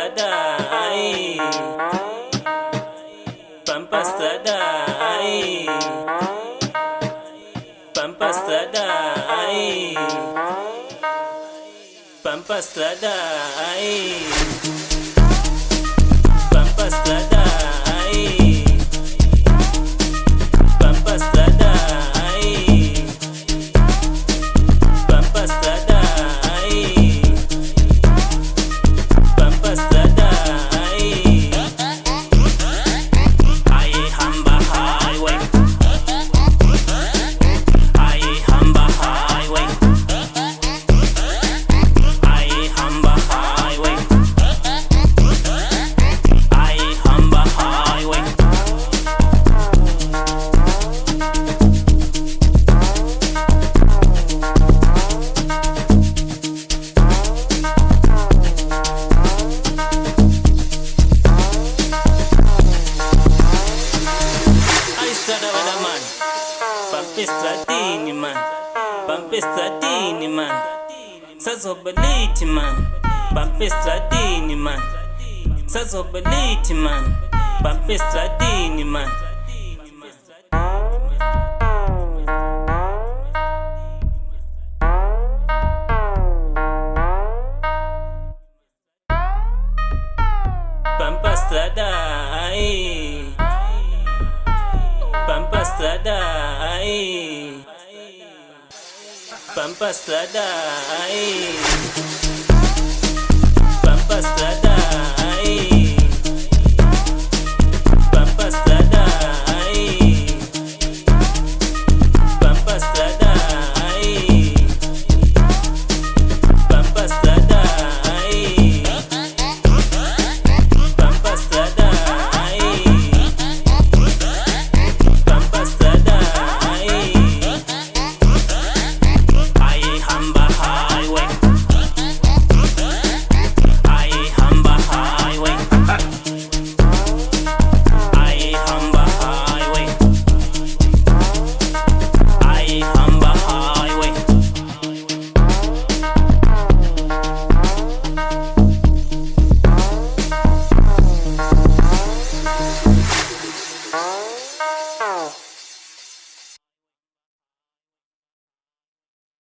Straata, ay. Bhampa Straata, ay. Bhampa Straata, ay. Bhampa Straata, ay. Bhampa Straata, ay. Bhampa Straata, ay. Bhampa Straata, ay. Bhampa Straata, ay. I hamba highway. I hamba highway. I hamba highway. I hamba highway. Straata with a man, Bhampa Straatini man, Bhampa Straatini man, Sazobaliti man, Bhampa Straatini man, Sazobaliti man, Bhampa Straatini man. Bhampa Straata, ay. Bhampa Straata, ay. Bhampa Straata, ay. Bhampa Straata.